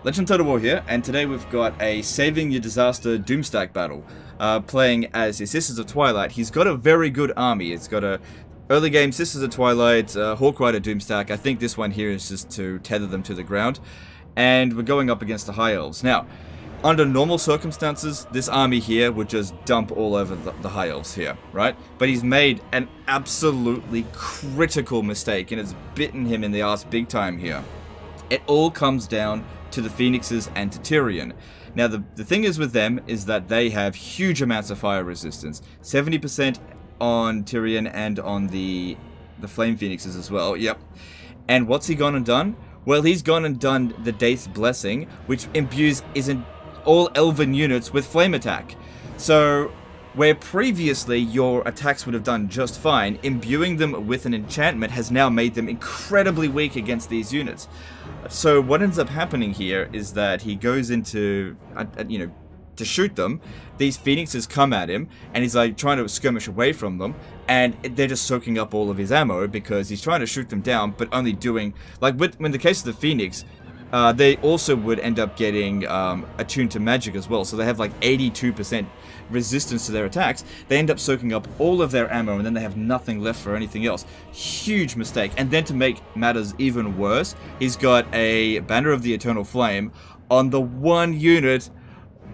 Legend Total War here, and today we've got a Saving Your Disaster Doomstack battle. Playing as his Sisters of Twilight. He's got a very good army. It's got a early game Sisters of Twilight, Hawk Rider Doomstack. I think this one here is just to tether them to the ground. And we're going up against the High Elves. Now, under normal circumstances, this army here would just dump all over the High Elves here, right? But he's made an absolutely critical mistake, and it's bitten him in the ass big time here. It all comes down to the Phoenixes and to Tyrion. Now, the thing is with them is that they have huge amounts of fire resistance. 70% on Tyrion and on the Flame Phoenixes as well. Yep. And what's he gone and done? Well, he's gone and done the Daith's Blessing, which imbues all elven units with flame attack. So, where previously your attacks would have done just fine, imbuing them with an enchantment has now made them incredibly weak against these units. So what ends up happening here is that he goes into, to shoot them. These Phoenixes come at him, and he's like trying to skirmish away from them, and they're just soaking up all of his ammo because he's trying to shoot them down, but only doing, like in the case of the Phoenix, they also would end up getting attuned to magic as well, so they have like 82% resistance to their attacks. They end up soaking up all of their ammo, and then they have nothing left for anything else. Huge mistake. And then to make matters even worse, he's got a Banner of the Eternal Flame on the one unit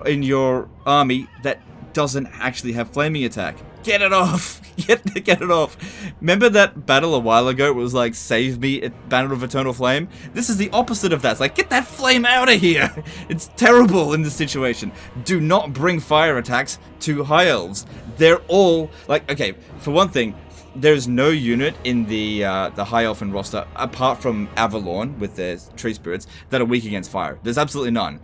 in your army that doesn't actually have flaming attack. Get it off! Get it off! Remember that battle a while ago? It was like, save me, Banner of Eternal Flame? This is the opposite of that. It's like, get that flame out of here! It's terrible in this situation. Do not bring fire attacks to High Elves. They're all, like, okay, for one thing, there's no unit in the High Elfen roster, apart from Avalon with their tree spirits, that are weak against fire. There's absolutely none.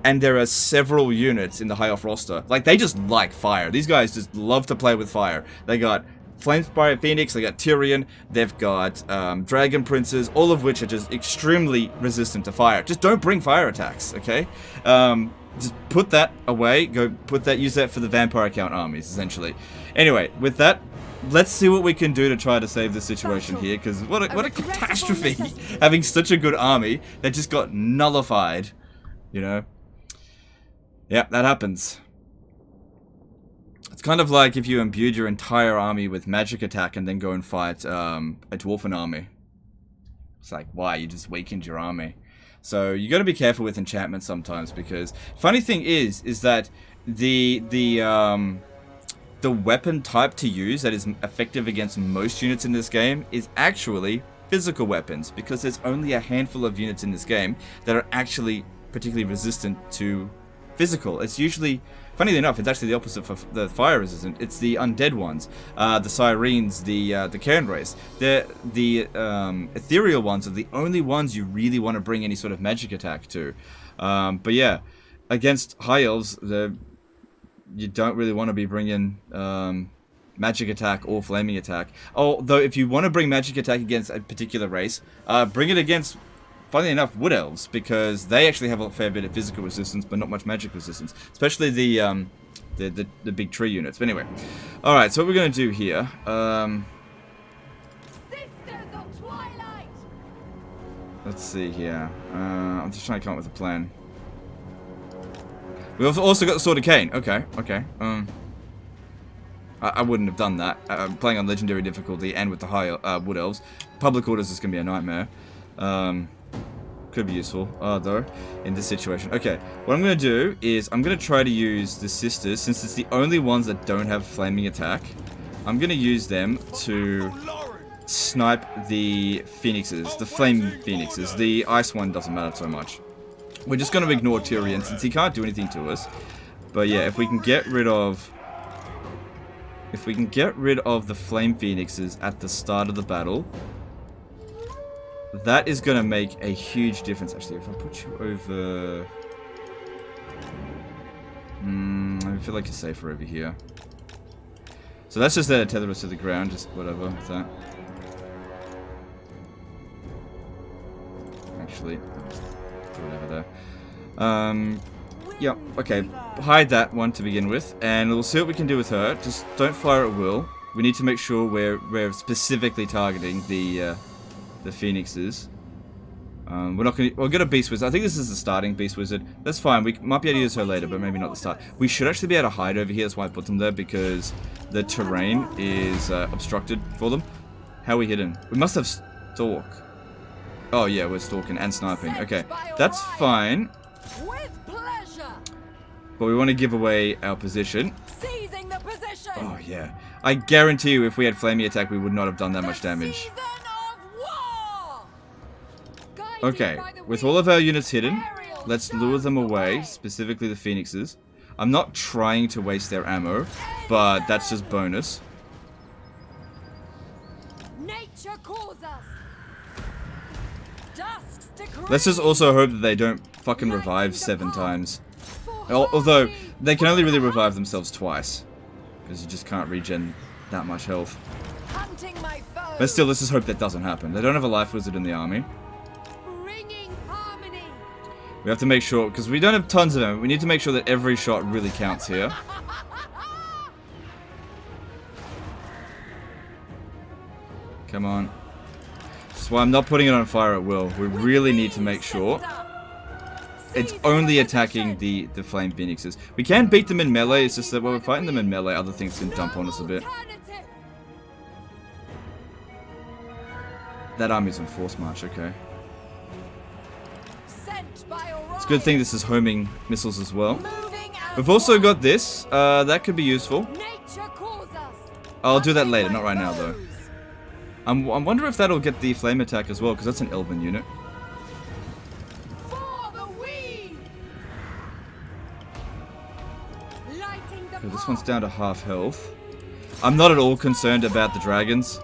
And there are several units in the High Elf roster. Like, they just like fire. These guys just love to play with fire. They got Flamespire Phoenix, they got Tyrion, they've got Dragon Princes, all of which are just extremely resistant to fire. Just don't bring fire attacks, okay? Just put that away. Use that for the Vampire Count armies, essentially. Anyway, with that, let's see what we can do to try to save this situation here, because what a catastrophe, having such a good army that just got nullified, you know? Yeah, that happens. It's kind of like if you imbued your entire army with magic attack and then go and fight a Dwarfen army. It's like, why? You just weakened your army. So you got to be careful with enchantments sometimes, because funny thing is that the weapon type to use that is effective against most units in this game is actually physical weapons, because there's only a handful of units in this game that are actually particularly resistant to physical. It's usually, funnily enough, it's actually the opposite for the fire resistant. It's the undead ones, the Sirens, the Cairn race. The ethereal ones are the only ones you really want to bring any sort of magic attack to. But yeah, against High Elves, you don't really want to be bringing magic attack or flaming attack. Although if you want to bring magic attack against a particular race, bring it against, funnily enough, Wood Elves, because they actually have a fair bit of physical resistance, but not much magic resistance. Especially the big tree units. But anyway, all right. So what we're going to do here. Let's see here. I'm just trying to come up with a plan. We've also got the Sword of Cain. Okay. I wouldn't have done that. Playing on Legendary difficulty and with the high Wood Elves. Public Orders is going to be a nightmare. Could be useful, though, in this situation. Okay, what I'm going to do is I'm going to try to use the Sisters, since it's the only ones that don't have flaming attack. I'm going to use them to snipe the Phoenixes, the Flame Phoenixes. The Ice one doesn't matter so much. We're just going to ignore Tyrion, since he can't do anything to us. But yeah, if we can get rid of the Flame Phoenixes at the start of the battle, that is going to make a huge difference. Actually, if I put you over... I feel like it's safer over here. So that's just there to tether us to the ground, just whatever with that. Actually, put it over there. Yeah, okay. Hide that one to begin with, and we'll see what we can do with her. Just don't fire at will. We need to make sure we're specifically targeting the Phoenixes. We're not gonna. We'll get a beast wizard. I think this is the starting beast wizard. That's fine. We might be able to use her later, but maybe not the start. We should actually be able to hide over here. That's why I put them there, because the terrain is obstructed for them. How are we hidden? We must have stalk. Oh yeah, we're stalking and sniping. Okay, that's fine. But we want to give away our position. Oh yeah. I guarantee you, if we had flaming attack, we would not have done that much damage. Okay, with all of our units hidden, let's lure them away, specifically the phoenixes. I'm not trying to waste their ammo, but that's just bonus. Let's just also hope that they don't fucking revive 7 times. Although, they can only really revive themselves twice. Because you just can't regen that much health. But still, let's just hope that doesn't happen. They don't have a life wizard in the army. We have to make sure, because we don't have tons of them, we need to make sure that every shot really counts here. Come on. That's why I'm not putting it on fire at will. We really need to make sure it's only attacking the flame phoenixes. We can beat them in melee, it's just that when we're fighting them in melee, other things can dump on us a bit. That army's on force march, okay. It's a good thing this is homing missiles as well. We've also got this. That could be useful. I'll do that later, not right now though. I wonder if that'll get the flame attack as well, because that's an elven unit. Okay, this one's down to half health. I'm not at all concerned about the dragons.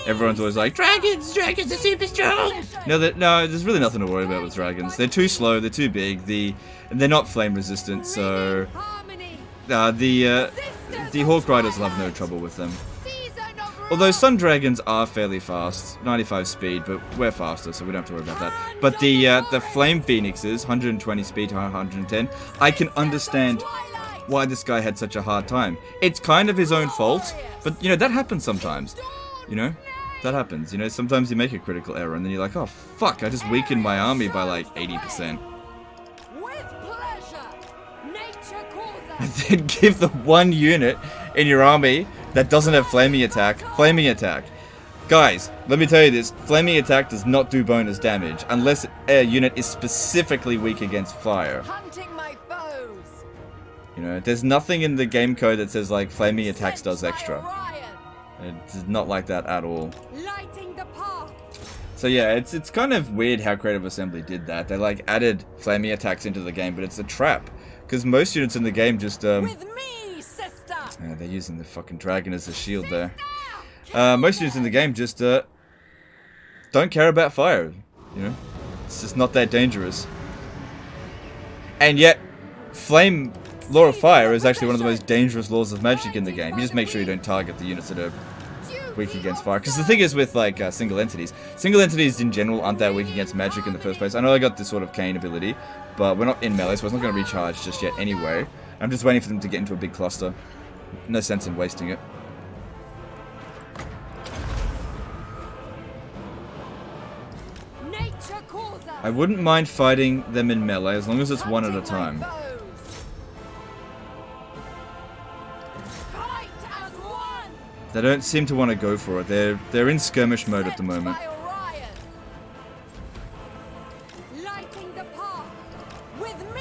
Everyone's always like, dragons are super strong! No, there's really nothing to worry about with dragons. They're too slow, they're too big, they're not flame resistant, so... the Hawk Riders will have no trouble with them. Although some dragons are fairly fast, 95 speed, but we're faster, so we don't have to worry about that. But the Flame Phoenixes, 120 speed to 110, I can understand why this guy had such a hard time. It's kind of his own fault, but, you know, that happens sometimes. You know? That happens. You know, sometimes you make a critical error, and then you're like, oh, fuck, I just weakened my army by, like, 80%. And then give the one unit in your army that doesn't have flaming attack. Guys, let me tell you this. Flaming attack does not do bonus damage unless a unit is specifically weak against fire. You know, there's nothing in the game code that says, like, flaming attacks does extra. It's not like that at all. So yeah, it's kind of weird how Creative Assembly did that. They, like, added flaming attacks into the game, but it's a trap. Because most units in the game just, With me, sister! They're using the fucking dragon as a shield there. Most units in the game just, don't care about fire. You know? It's just not that dangerous. And yet, Law of Fire is actually one of the most dangerous laws of magic in the game. You just make sure you don't target the units that are weak against fire. Because the thing is with, like, single entities in general aren't that weak against magic in the first place. I know I got this sort of cane ability, but we're not in melee, so it's not going to recharge just yet anyway. I'm just waiting for them to get into a big cluster. No sense in wasting it. I wouldn't mind fighting them in melee as long as it's one at a time. They don't seem to want to go for it. They're in skirmish mode at the moment.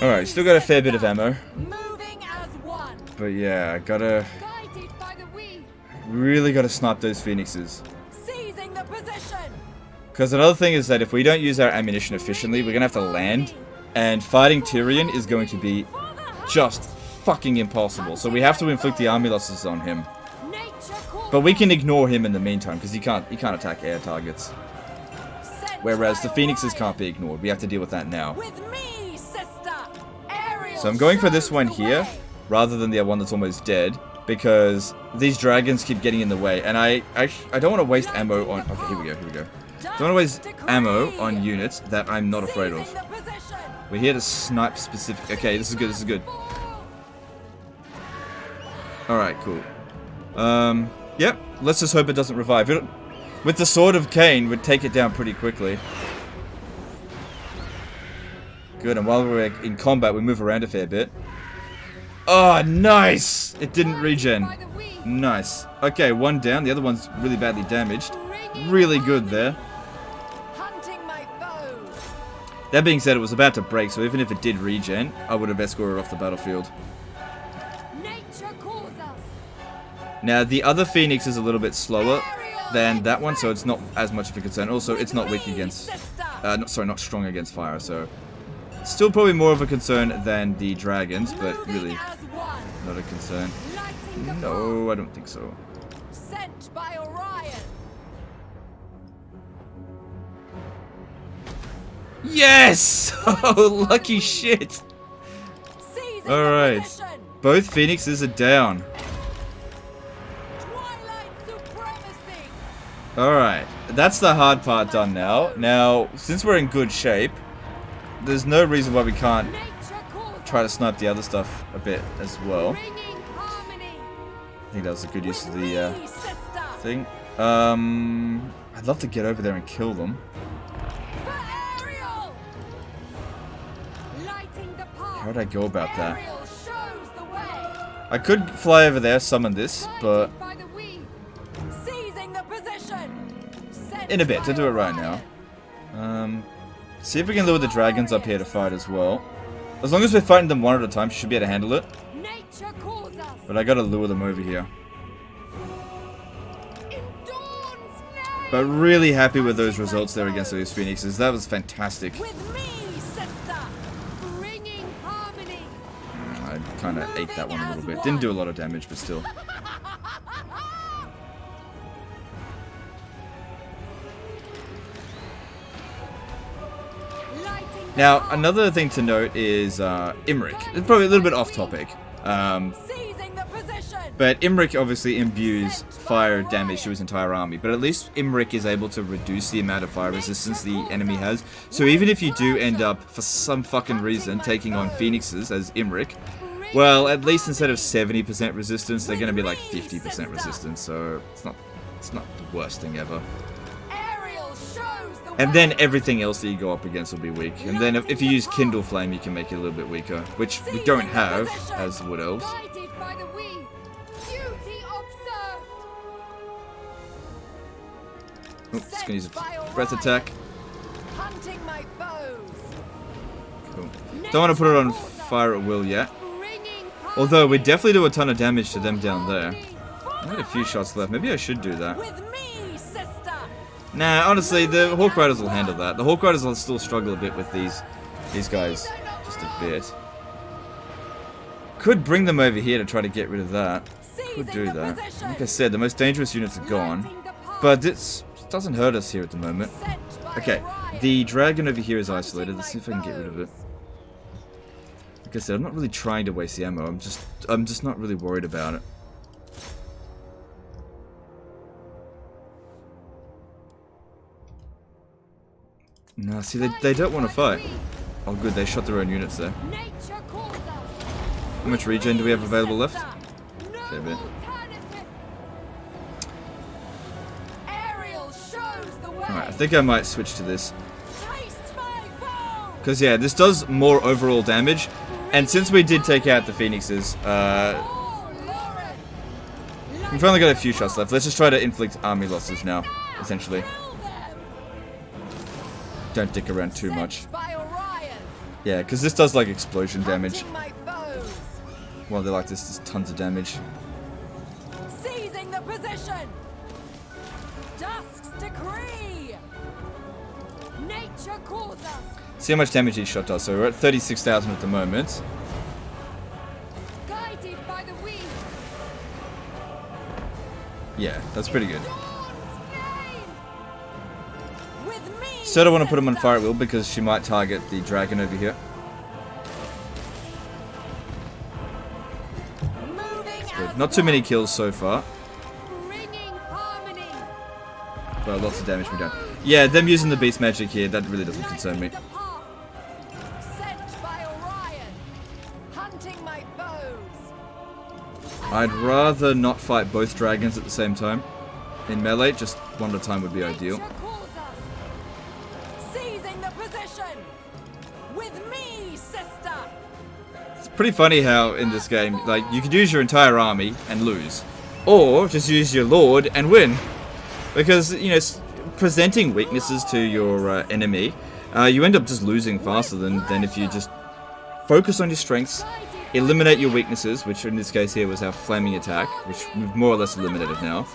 Alright, still got a fair bit of ammo. But yeah, really gotta snipe those phoenixes. Because another thing is that if we don't use our ammunition efficiently, we're gonna have to land. And fighting Tyrion is going to be just fucking impossible. So we have to inflict the army losses on him. But we can ignore him in the meantime, because he can't attack air targets. Whereas the phoenixes can't be ignored. We have to deal with that now. So I'm going for this one here, rather than the one that's almost dead, because these dragons keep getting in the way. And I don't want to waste ammo on... Okay, here we go. Don't want to waste ammo on units that I'm not afraid of. We're here to snipe specific... Okay, this is good. Alright, cool. Yep, let's just hope it doesn't revive. With the Sword of Cain, we'd take it down pretty quickly. Good, and while we're in combat, we move around a fair bit. Oh, nice! It didn't regen. Nice. Okay, one down. The other one's really badly damaged. Really good there. That being said, it was about to break, so even if it did regen, I would have escorted off the battlefield. Now, the other Phoenix is a little bit slower than that one, so it's not as much of a concern. Also, it's not weak against... not strong against fire, so... Still probably more of a concern than the dragons, but really not a concern. No, I don't think so. Sent by Orion. Yes! Oh, lucky shit! Alright. Both Phoenixes are down. Alright. That's the hard part done now. Now, since we're in good shape, there's no reason why we can't try to snipe the other stuff a bit as well. I think that was a good use of the thing. I'd love to get over there and kill them. How would I go about that? I could fly over there, summon this, but... in a bit, to do it right now. See if we can lure the dragons up here to fight as well. As long as we're fighting them one at a time, she should be able to handle it. But I gotta lure them over here. But really happy with those results there against those Phoenixes. That was fantastic. I kinda ate that one a little bit. Didn't do a lot of damage, but still. Now, another thing to note is Imric. It's probably a little bit off topic. But Imric obviously imbues fire damage to his entire army. But at least Imric is able to reduce the amount of fire resistance the enemy has. So even if you do end up, for some fucking reason, taking on Phoenixes as Imric, well, at least instead of 70% resistance, they're going to be like 50% resistance. So it's not the worst thing ever. And then everything else that you go up against will be weak. And then if you use Kindle Flame, you can make it a little bit weaker, which we don't have as Wood Elves. Oh, just gonna use a breath attack. Cool. Don't want to put it on fire at will yet. Although we definitely do a ton of damage to them down there. I've got a few shots left. Maybe I should do that. Nah, honestly, the Hawk Riders will handle that. The Hawk Riders will still struggle a bit with these guys. Just a bit. Could bring them over here to try to get rid of that. Could do that. Like I said, the most dangerous units are gone. But this doesn't hurt us here at the moment. Okay, the dragon over here is isolated. Let's see if I can get rid of it. Like I said, I'm not really trying to waste the ammo. I'm just not really worried about it. No, see, they don't want to fight. Oh, good, they shot their own units there. How much regen do we have available left? Fair bit. Alright, I think I might switch to this. Because, yeah, this does more overall damage. And since we did take out the Phoenixes, we've only got a few shots left. Let's just try to inflict army losses now, essentially. Don't dick around too much. Yeah, because this does like explosion damage. While they're like this, there's tons of damage. Seizing the position. Dusk's decree. Nature calls us. See how much damage each shot does. So we're at 36,000 at the moment. Guided by the wind. Yeah, that's pretty good. Still don't want to put him on fire at will because she might target the dragon over here. Not too many kills so far. But lots of damage being done. Yeah, them using the beast magic here, that really doesn't concern me. I'd rather not fight both dragons at the same time. In melee, just one at a time would be ideal. With me, sister. It's pretty funny how in this game, like, you could use your entire army and lose. Or just use your lord and win. Because, you know, presenting weaknesses to your enemy, you end up just losing faster than if you just focus on your strengths, eliminate your weaknesses, which in this case here was our flaming attack, which we've more or less eliminated now.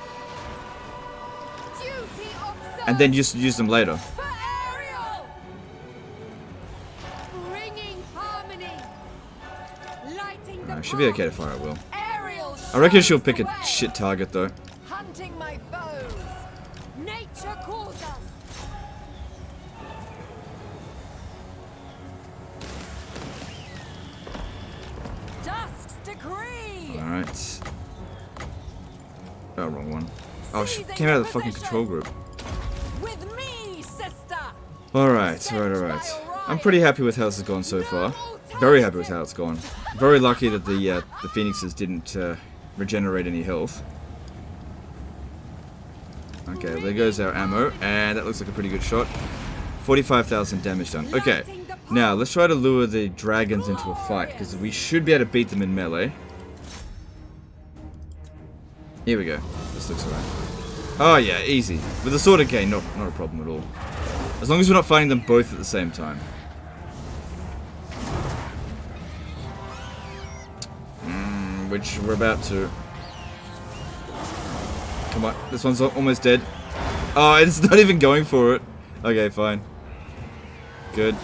And then just use them later. Should be okay to fire at will. I reckon she'll pick a shit target though. Hunting my foes. Nature calls us. Dusk's decree. Alright. Oh, wrong one. Oh, she came out of the fucking control group. With me, sister. Alright. I'm pretty happy with how this has gone so far. Very happy with how it's gone. Very lucky that the phoenixes didn't regenerate any health. Okay, there goes our ammo, and that looks like a pretty good shot. 45,000 damage done. Okay, now let's try to lure the dragons into a fight, because we should be able to beat them in melee. Here we go. This looks alright. Oh yeah, easy. With the sword of Cain, not a problem at all. As long as we're not fighting them both at the same time. Which we're about to. Come on, this one's almost dead. Oh, it's not even going for it. Okay, fine. Good.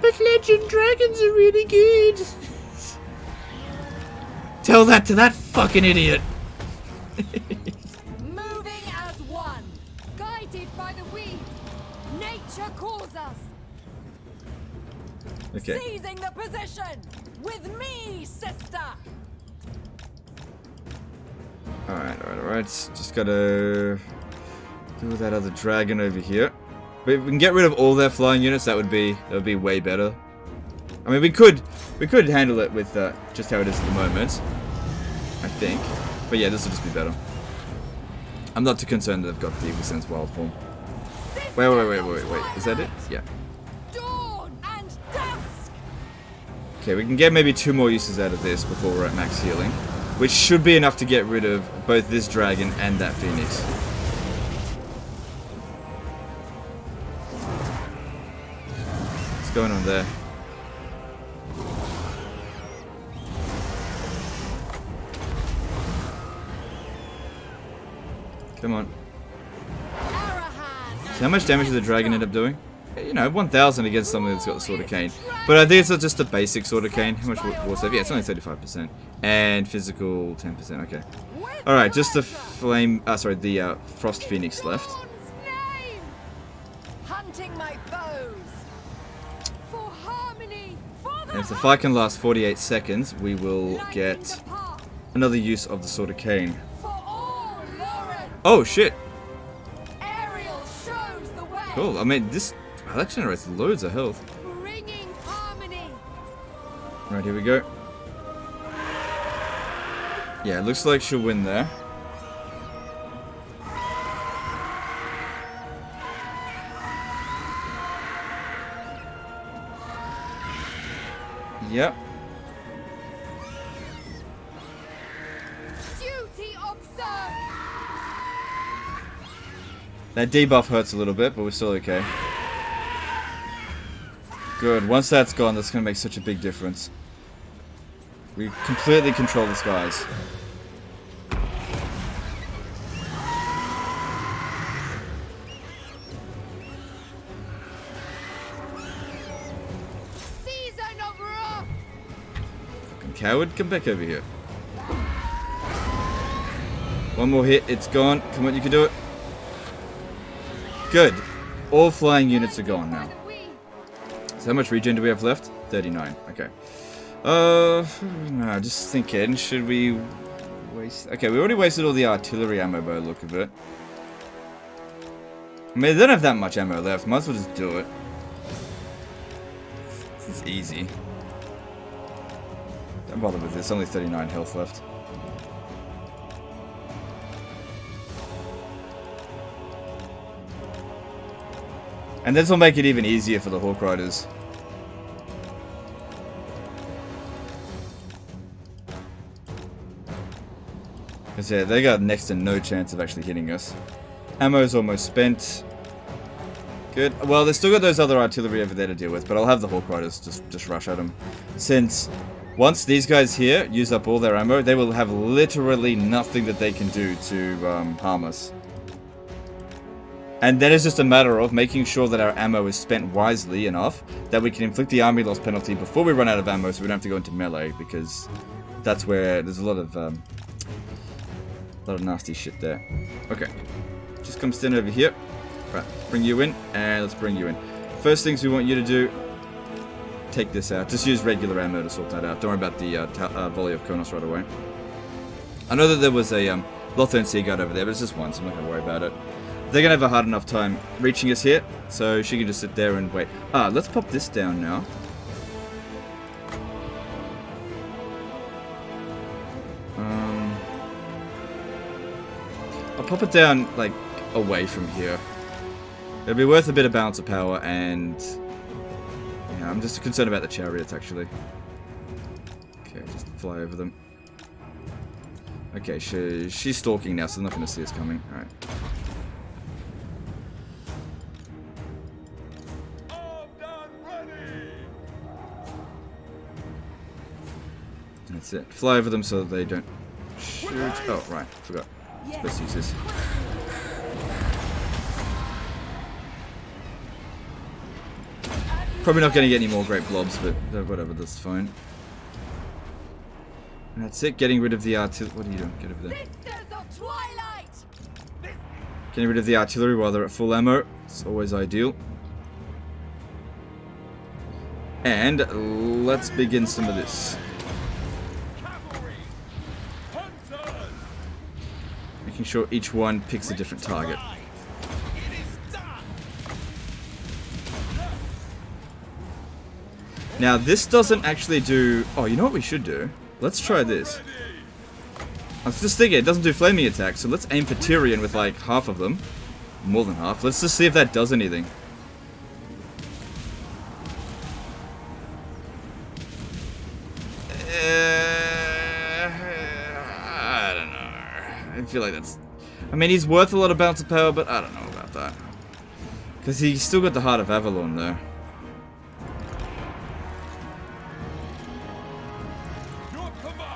But legend dragons are really good. Tell that to that fucking idiot. Moving as one, guided by the wind. Nature calls us. Okay. Seizing the position with me, sister. Alright. Just gotta do that other dragon over here. But if we can get rid of all their flying units, that would be way better. I mean, we could handle it with just how it is at the moment, I think. But yeah, this will just be better. I'm not too concerned that they've got the Evil Sense wild form. Wait. Is that it? Yeah. Okay, we can get maybe 2 more uses out of this before we're at max healing, which should be enough to get rid of both this dragon and that phoenix. What's going on there? Come on. So how much damage did the dragon end up doing? You know, 1,000 against something that's got the Sword of Cain. But I think it's not just a basic Sword of Cain. How much war save? Yeah, it's only 35%. And physical 10%, okay. Alright, just the flame, the Frost Phoenix left. Hunting my foes. For harmony. And if the fight can last 48 seconds, we will get another use of the Sword of Cain. Oh, shit. Cool, I mean, this... Wow, that generates loads of health. Right, here we go. Yeah, it looks like she'll win there. Yep. Duty observed. That debuff hurts a little bit, but we're still okay. Good. Once that's gone, that's going to make such a big difference. We completely control the skies. Season of wrath. Fucking coward, come back over here. One more hit, it's gone. Come on, you can do it. Good. All flying units are gone now. So how much regen do we have left? 39. Okay. No, just thinking, should we waste... Okay, we already wasted all the artillery ammo by the look of it. I mean, they don't have that much ammo left. Might as well just do it. It's easy. Don't bother with this. Only 39 health left. And this will make it even easier for the Hawk Riders. Because yeah, they got next to no chance of actually hitting us. Ammo's almost spent. Good. Well, they've still got those other artillery over there to deal with, but I'll have the Hawk Riders just rush at them. Since once these guys here use up all their ammo, they will have literally nothing that they can do to harm us. And then it's just a matter of making sure that our ammo is spent wisely enough that we can inflict the army loss penalty before we run out of ammo, so we don't have to go into melee, because that's where there's a lot of nasty shit there. Okay, just come stand over here. Right, bring you in, and let's bring you in. First things we want you to do, take this out. Just use regular ammo to sort that out. Don't worry about the volley of Konos right away. I know that there was a Lothern Sea Guard over there, but it's just one, so I'm not going to worry about it. They're going to have a hard enough time reaching us here, so she can just sit there and wait. Let's pop this down now. I'll pop it down, like, away from here. It'll be worth a bit of balance of power, and yeah, I'm just concerned about the chariots, actually. Okay, just fly over them. Okay, she's stalking now, so they're not going to see us coming. Alright. That's it. Fly over them so that they don't shoot. Oh, right. Forgot. Let's use this. Probably not going to get any more great blobs, but whatever, that's fine. And that's it. Getting rid of the artillery. What are you doing? Get over there. Getting rid of the artillery while they're at full ammo. It's always ideal. And let's begin some of this. Making sure each one picks a different target. Now, this doesn't actually do... Oh, you know what we should do? Let's try this. I was just thinking, it doesn't do flaming attacks, so let's aim for Tyrion with like half of them. More than half. Let's just see if that does anything. I don't know. I feel like that's... I mean, he's worth a lot of bounce of power, but I don't know about that. Because he's still got the Heart of Avalon, though.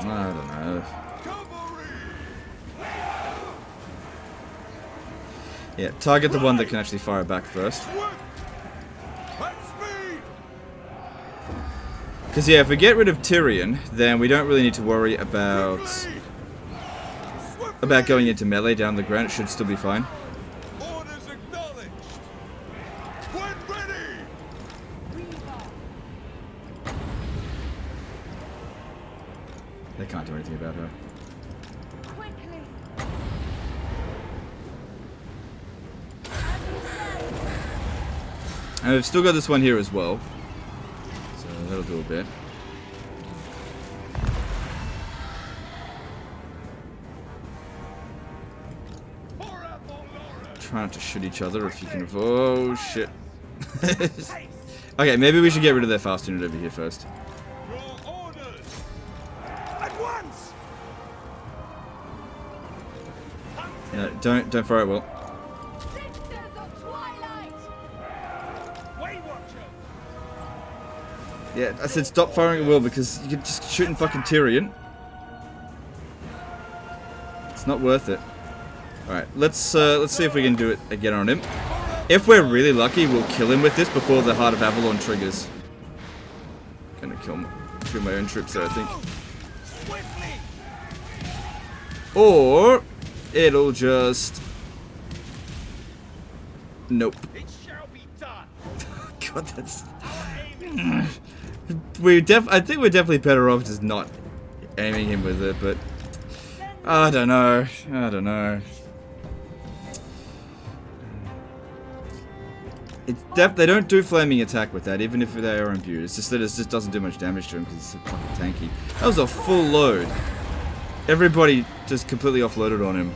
I don't know. Yeah, target the one that can actually fire back first. Because yeah, if we get rid of Tyrion, then we don't really need to worry about going into melee down the ground. It should still be fine. Orders acknowledged. When ready. They can't do anything about her. Quickly. And we've still got this one here as well. So that'll do a bit. Try not to shoot each other if you can. Oh shit. Okay, maybe we should get rid of their fast unit over here first. Your orders. At once. No, don't fire it well. Sisters of Twilight. Way Watcher. Yeah, I said stop firing at will because you can just shoot in fucking Tyrion. It's not worth it. Alright, let's see if we can do it again on him. If we're really lucky, we'll kill him with this before the Heart of Avalon triggers. Gonna kill my own troops there, I think. Or it'll just... Nope. It shall be done. God, that's... I think we're definitely better off just not aiming him with it, but... I don't know. I don't know. They don't do flaming attack with that, even if they are imbued. It's just that it just doesn't do much damage to him because it's so fucking tanky. That was a full load. Everybody just completely offloaded on him.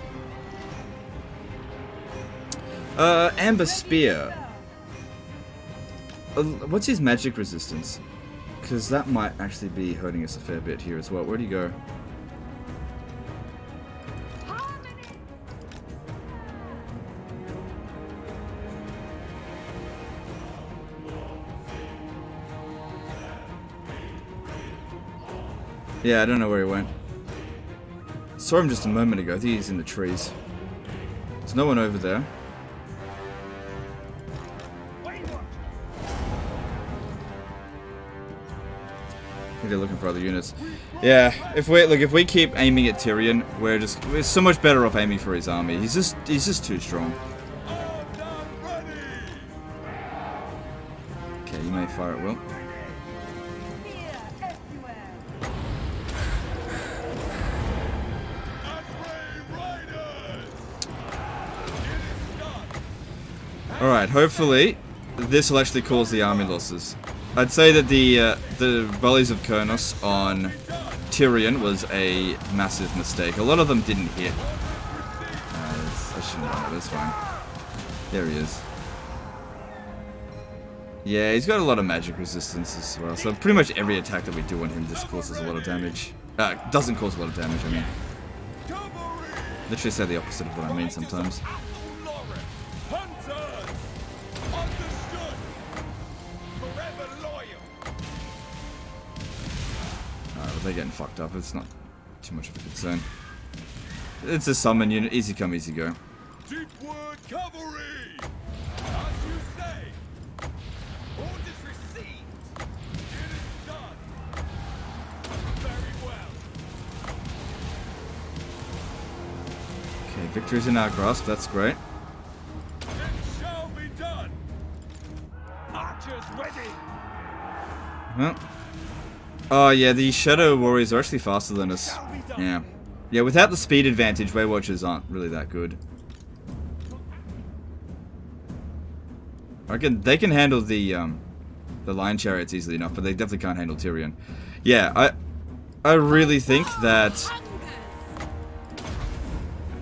Amber Spear. What's his magic resistance? Because that might actually be hurting us a fair bit here as well. Where'd he go? Yeah, I don't know where he went. Saw him just a moment ago. I think he's in the trees. There's no one over there. I think they're looking for other units. Yeah, if we keep aiming at Tyrion, we're so much better off aiming for his army. He's just too strong. Okay, you may fire at will. Alright, hopefully this will actually cause the army losses. I'd say that the volleys of Kurnos on Tyrion was a massive mistake. A lot of them didn't hit. I shouldn't have done it, that's fine. There he is. Yeah, he's got a lot of magic resistance as well, so pretty much every attack that we do on him just causes a lot of damage. Doesn't cause a lot of damage, I mean. Literally say the opposite of what I mean sometimes. They're getting fucked up. It's not too much of a concern. It's a summon unit. Easy come, easy go. Deepwood cavalry! As you say! Orders received! It is done! Very well! Okay, victory's in our grasp. That's great. It shall be done! Archers ready! Well. Oh yeah, the Shadow Warriors are actually faster than us. Yeah. Yeah, without the speed advantage, Waywatchers aren't really that good. I reckon they can handle the Lion Chariots easily enough, but they definitely can't handle Tyrion. Yeah, I really think that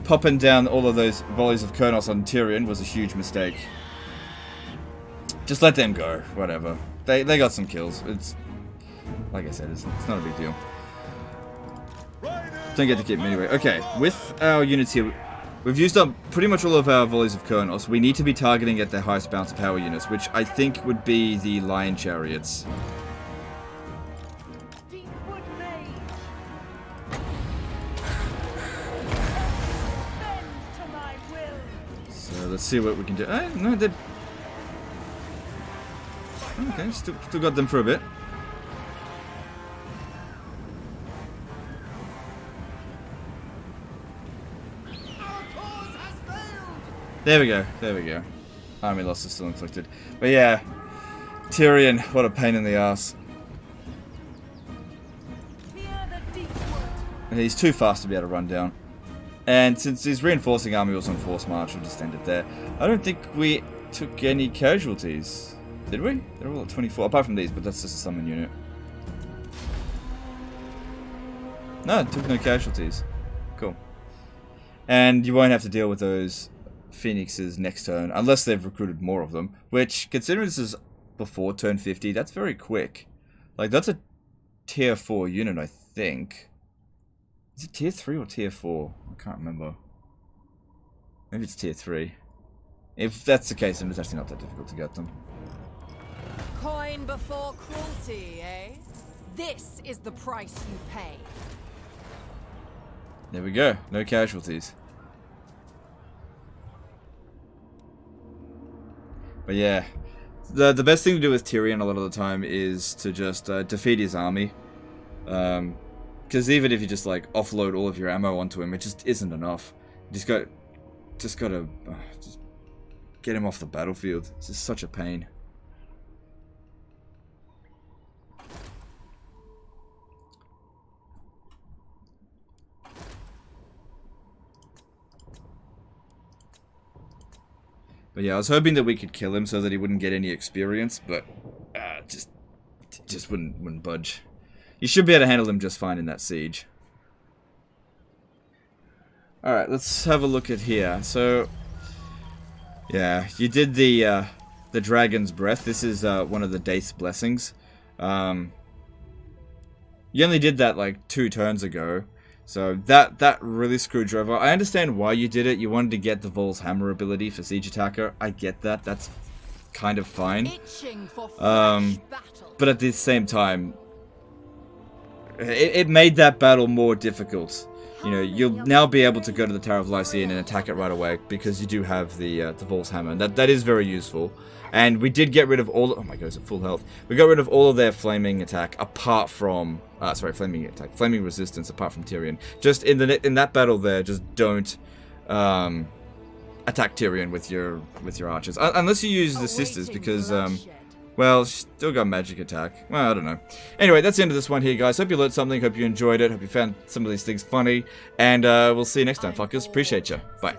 popping down all of those volleys of Kurnos on Tyrion was a huge mistake. Just let them go, whatever. They got some kills. It's like I said, it's not a big deal. Don't get to keep them anyway. Okay, with our units here, we've used up pretty much all of our volleys of Kurnos. We need to be targeting at their highest bounce power units, which I think would be the Lion Chariots. So let's see what we can do. No, they... Okay, still got them for a bit. There we go, there we go. Army loss is still inflicted. But yeah, Tyrion, what a pain in the ass. He's too fast to be able to run down. And since his reinforcing army was on force march, we'll just end it there. I don't think we took any casualties. Did we? They're all at 24, apart from these, but that's just a summon unit. No, took no casualties. Cool. And you won't have to deal with those Phoenixes next turn, unless they've recruited more of them, which, considering this is before turn 50, that's very quick. Like, that's a tier 4 unit, I think. Is it tier 3 or tier 4? I can't remember. Maybe it's tier 3. If that's the case, then it's actually not that difficult to get them. Coin before cruelty, eh? This is the price you pay. There we go. No casualties. But yeah, the best thing to do with Tyrion a lot of the time is to just defeat his army. Because even if you just like offload all of your ammo onto him, it just isn't enough. You just gotta get him off the battlefield. It's just such a pain. But yeah, I was hoping that we could kill him so that he wouldn't get any experience, but just wouldn't budge. You should be able to handle him just fine in that siege. Alright, let's have a look at here. So, yeah, you did the the Dragon's Breath. This is one of the Daith's blessings. You only did that like 2 turns ago, so that really screwed you over. I understand why you did it. You wanted to get the Vol's Hammer ability for Siege Attacker. I get that. That's kind of fine. But at the same time, it made that battle more difficult. You know, you'll now be able to go to the Tower of Lycian and attack it right away because you do have the Vol's Hammer. And that is very useful. And we did get rid of all... Oh my god, it's at full health. We got rid of all of their flaming attack apart from... flaming resistance apart from Tyrion. Just in that battle there, just don't attack Tyrion with your archers. Unless you use the sisters, because... well, she's still got magic attack. Well, I don't know. Anyway, that's the end of this one here, guys. Hope you learned something. Hope you enjoyed it. Hope you found some of these things funny. And we'll see you next time, fuckers. Appreciate you. Bye.